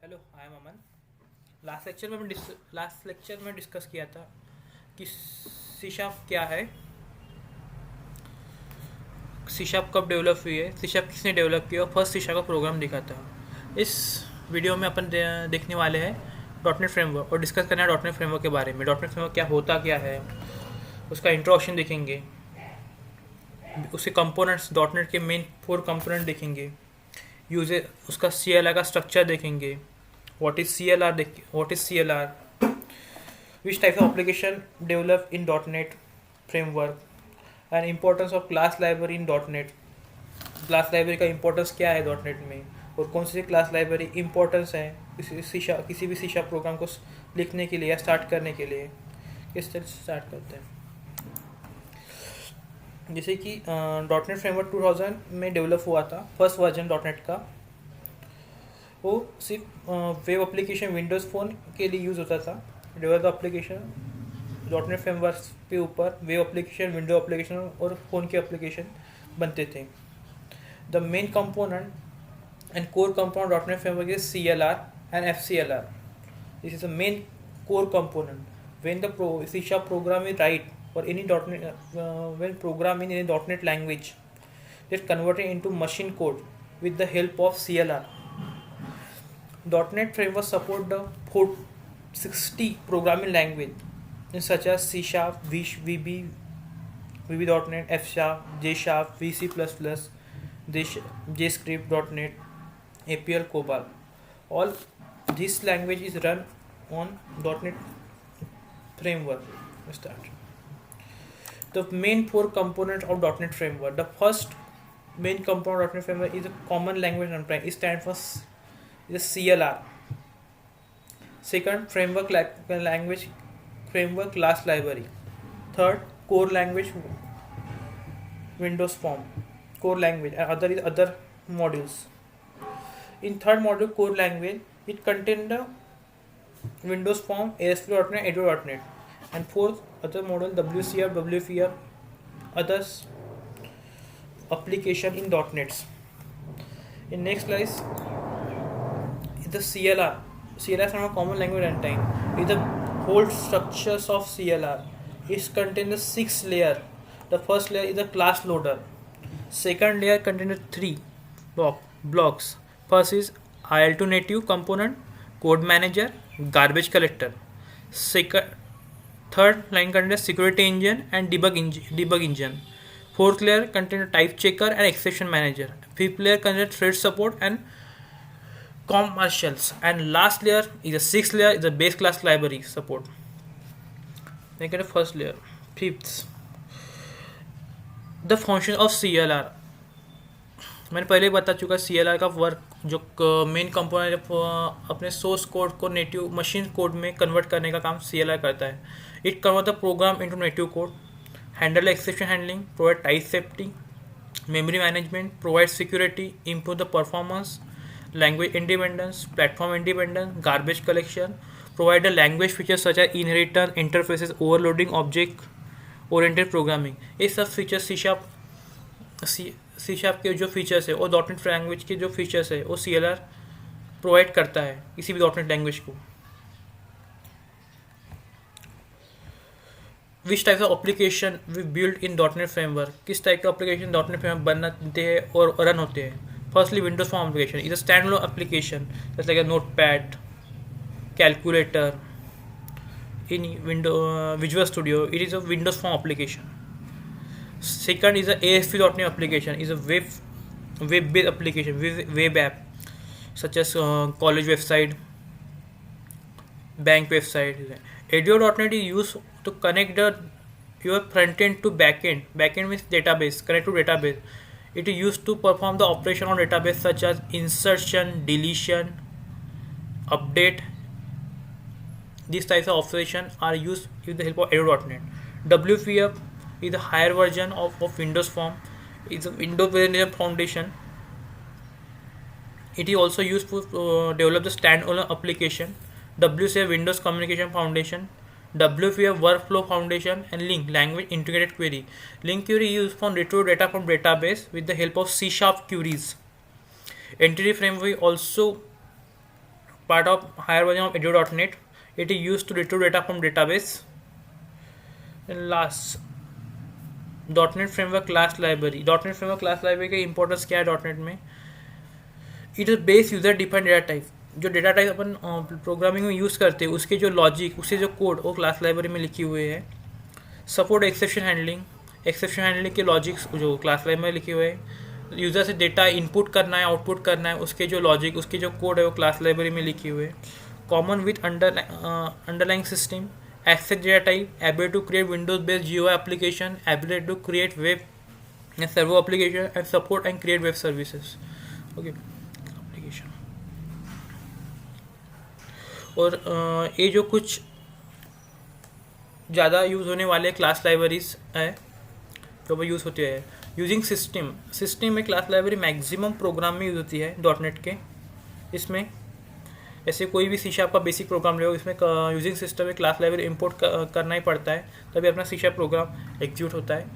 Hello, I am Aman. Last lecture में discuss किया था कि सी शार्प क्या है, सी शार्प कब डेवलप हुई है, सी शार्प किसने डेवलप किया और फर्स्ट सी शार्प का प्रोग्राम दिखा था। इस वीडियो में अपन देखने वाले हैं डॉटनेट फ्रेमवर्क और डिस्कस करना है डॉटनेट फ्रेमवर्क के बारे में। डॉटनेट फ्रेमवर्क क्या होता क्या है, उसका इंट्रोडक्शन देखेंगे, उसके कंपोनेंट्स, डॉटनेट के मेन 4 कंपोनेंट देखेंगे, यूजर उसका सी एल आर का स्ट्रक्चर देखेंगे, what is CLR, what is CLR, which types of application develop in .NET framework, and importance of class library in .NET, class library का importance क्या है .NET में, और कौन सी क्लास लाइब्रेरी इंपॉर्टेंस है किसी भी सी प्रोग्राम को लिखने के लिए या स्टार्ट करने के लिए। किस तरह से स्टार्ट करते हैं, जैसे कि .NET फ्रेमवर्क 2000 में डेवलप हुआ था, फर्स्ट वर्जन .NET का। वो सिर्फ वेब एप्लीकेशन विंडोज़ फ़ोन के लिए यूज़ होता था। डेवलप एप्लीकेशन .NEट फ्रेमवर्क पे ऊपर वेब एप्लीकेशन, विंडो एप्लीकेशन और फ़ोन के एप्लीकेशन बनते थे। The main component and core component .NEट फ्रेमवर्क इज CLR एंड FCLR. This is the main core component. When the C# program is write or any .NET when program in any .NET language, it's converted into machine code with the help of CLR. .NET framework support the 460 programming language such as C Sharp, VB, VB.NET, F Sharp, J Sharp, VC++, JScript.NET, APL, COBOL. All this language is run on .NET framework. Let's start. The main 4 components of .NET framework. The first main component of .NET framework is a common language runtime. It stands for is CLR. Second, language framework class library. Third, core language Windows form, core language, and other is other modules. In third module, core language, it contains the Windows form, ASP.NET, ADO.NET, and fourth other module WCF, WFF, others application in .NET. In next slide is the CLR. CLR is not a common language runtime. It is the whole structures of CLR. It contains 6 layers. The first layer is the class loader. Second layer contains 3 blocks. First is IL2 native component, code manager, garbage collector. Third line contains security engine and debug engine. Fourth layer contains type checker and exception manager. Fifth layer contains thread support and commercials, and last layer is the sixth layer is the base class library support. Then get the first layer. Fifth, the function of CLR. मैंने पहले बता चुका CLR का work, जो main component अपने source code को native machine code में convert करने का काम CLR करता है. It convert the programme into native code, handle exception handling, provide type safety, memory management, provide security, improve the performance, language independence, platform independence, garbage collection, provide the language features such as inheritance, interfaces, overloading, object oriented programming. ये सब features C sharp के जो features है और .NET language के जो features है वो CLR प्रोवाइड करता है किसी भी .NET लैंग्वेज को. Which type of application we build in .NET framework. किस टाइप के एप्लीकेशन .NET फ्रेमवर्क बनते हैं और रन होते हैं. Firstly windows form application is a stand alone application जैसे like note pad, calculator. In visual studio it is a windows form application. Second is a ASP.NET application is a web based application, web app such as college website, bank website. ADO.NET is used to connect your front end to back end. Back end means database, connect to database. It is used to perform the operation on database such as insertion, deletion, update. These types of operations are used with the help of ADO.NET. WFF is the higher version of Windows Form. It's a Windows foundation. It is also used to develop the standalone application. WCF Windows Communication Foundation, WFF Workflow Foundation, and Link Language Integrated Query. Link query is used for retrieve data from database with the help of C# queries. Entity Framework also part of higher version of edu.net. It is used to retrieve data from database. And last, .NET Framework Class Library. .NET Framework Class Library का importance क्या है .NET में? It is base user defined data type. जो data type अपन programming में use करते हैं उसके जो लॉजिक, उसके जो कोड वो क्लास लाइब्रेरी में लिखे हुए हैं. Support exception handling. Exception handling के लॉजिक्स जो क्लास लाइब्रेरी में लिखे हुए हैं. यूज़र से डेटा इनपुट करना है, आउटपुट करना है, उसके जो लॉजिक, उसके जो कोड है वो क्लास लाइब्रेरी में लिखे हुए हैं. Common with underlying system. Access data type, ability to create Windows-based GUI application, ability to create web and server application, and support and create web services. Okay, application. और ये जो कुछ ज़्यादा यूज़ होने वाले क्लास लाइब्रेरीज है जो वो यूज़ होती है. यूजिंग सिस्टम में क्लास लाइब्रेरी मैक्सिमम प्रोग्राम में यूज़ होती है .NET के. इसमें ऐसे कोई भी C# का बेसिक प्रोग्राम ले, इसमें यूजिंग सिस्टम में क्लास लाइब्रेरी इंपोर्ट करना ही पड़ता है, तभी अपना C# प्रोग्राम एग्जीक्यूट होता है.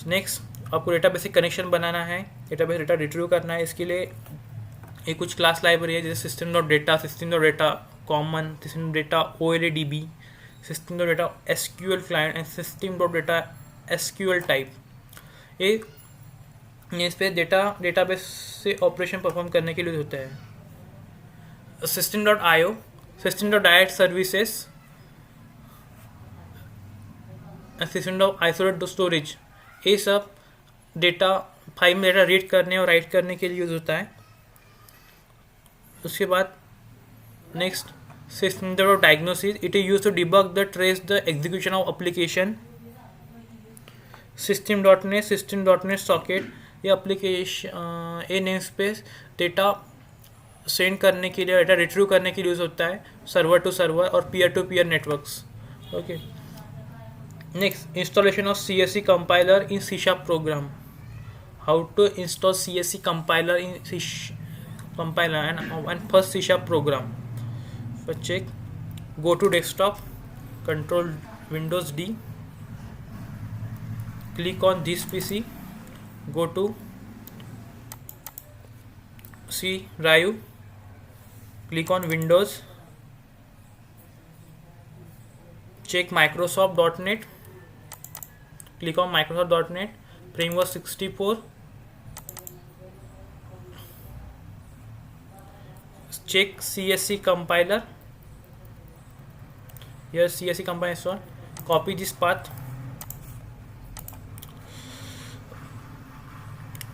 नेक्स्ट, आपको डेटाबेस से कनेक्शन बनाना है, डेटाबेस डेटा रिट्रीव करना है. इसके लिए ये कुछ क्लास लाइब्रेरी है जैसे system.data, system.data common, system.data OLADB, system.data SQL client and system.data SQL type. ये इस पर डेटाबेस से ऑपरेशन परफॉर्म करने के लिए होता है. System.io, System.diet services, System.isolate storage. ये सब डेटा फाइल में डेटा रीड करने और राइट करने के लिए यूज़ होता है. उसके बाद next, System.diagnosis. It is used to debug the trace the execution of application. System.net socket. ये application a name space data send करने के लिए, डेटा रिट्रीव करने के लिए यूज़ होता है सर्वर टू सर्वर और peer to peer networks. Okay. Next, installation of CSC compiler in C# program. How to install CSC compiler in compiler and first C# program. For check, go to desktop, control Windows D, click on this PC, go to C drive, click on Windows, check Microsoft.NET, click on Microsoft.NET, Framework 64, check CSC compiler. Here CSC compiler is on. Copy this path,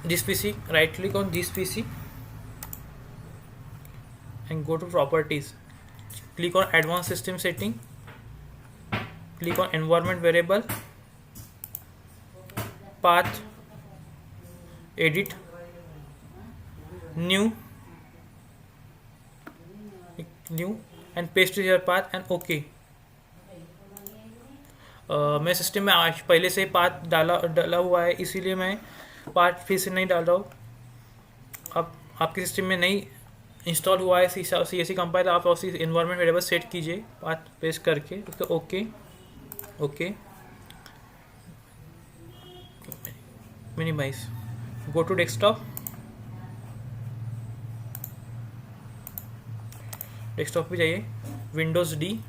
this PC, right click on this PC and go to properties, click on advanced system setting, click on environment variable, path, edit, new and paste your path and OK. मैं system में आज पहले से path डाला हुआ है, इसीलिए मैं पाथ फिर से नहीं डाल रहा हूँ. अब आपके सिस्टम में नहीं इंस्टॉल हुआ है CSC कंपाइलर, आप उसी एनवायरनमेंट वेरिएबल सेट कीजिए पाथ पेस्ट करके. Okay okay, minimise, go to desktop. Desktop पे जाइए, विंडोज डी,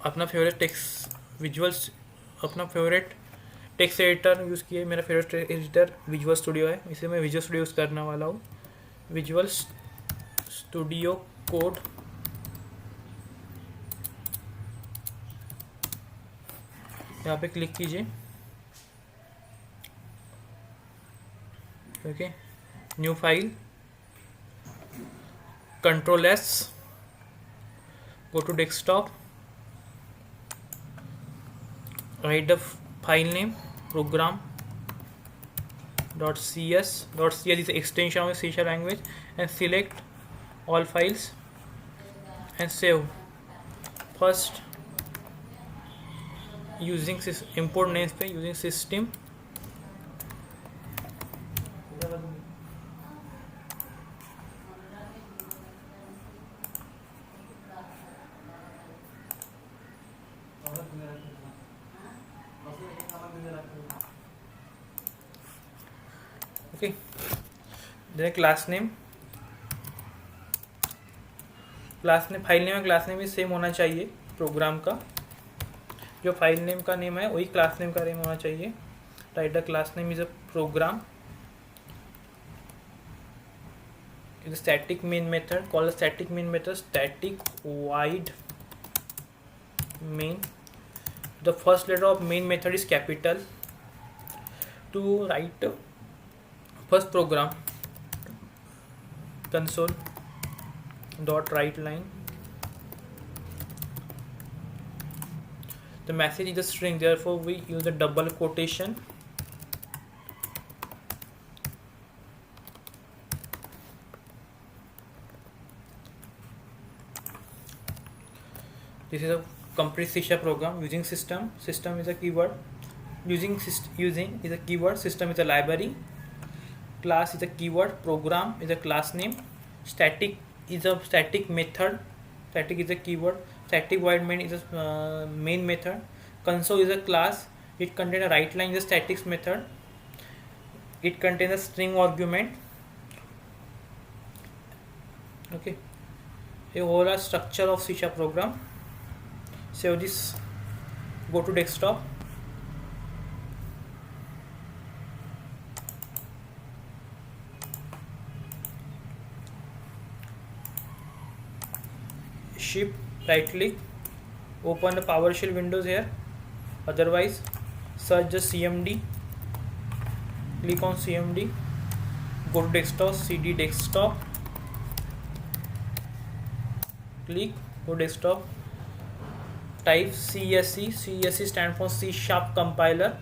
अपना फेवरेट टेक्स्ट विजुअल्स, अपना फेवरेट टेक्स्ट एडिटर यूज़ किए. मेरा फेवरेट एडिटर विजुअल स्टूडियो है, इसे मैं विजुअल स्टूडियो यूज़ करने वाला हूँ. विजुअल स्टूडियो कोड, यहाँ पे क्लिक कीजिए. Okay, new file, Ctrl+S, go to desktop, write the file name program.cs. .cs is the extension of C# language, and select all files and save. First, using import namespace using system. Okay, then class name, file name है, class name भी same होना चाहिए programme का। जो file name का name है वही class name का नेम होना चाहिए। Write the class name is a program is a static main method, call a static main method static void main. The first letter of main method is capital. To write first program, console dot write line, the message is a string, therefore we use a double quotation. This is a complete C# program using system. System is a keyword. Using is a keyword. System is a library. Class is a keyword. Program is a class name. Static is a static method. Static is a keyword. Static void main is a main method. Console is a class. It contains a write line is a static method. It contains a string argument. Okay. A overall structure of C# program. Save this, go to desktop, shift right click, open the PowerShell windows here, otherwise search the CMD, click on CMD, go to desktop, CD desktop, click, go desktop, type CSC, CSC stands for C# compiler,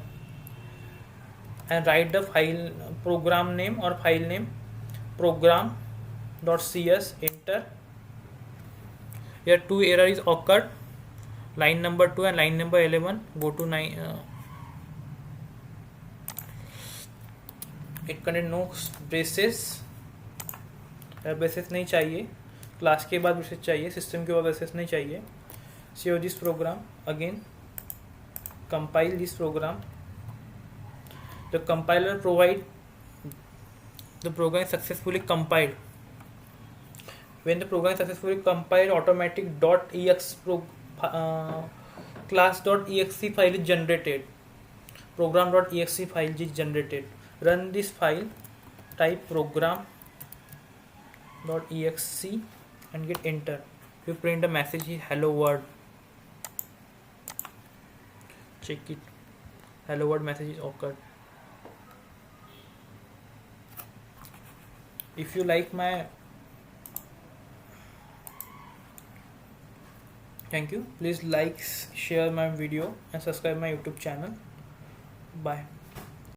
and write the file program name or file name program.cs, enter. Here two errors occurred, line number 2 and line number 11. Go to 9. It contains no braces, braces नहीं चाहिए, class के बाद braces चाहिए, system के बाद braces नहीं चाहिए. Save this program, again compile this program. The compiler provide the program is successfully compiled. When the program is successfully compiled, automatic .exe class.exe file is generated. Program.exe file is generated. Run this file, type program.exe and get enter. You print the message hello world. Check it. Hello world message is occurred. If you like my thank you, please like, share my video and subscribe my YouTube channel. Bye.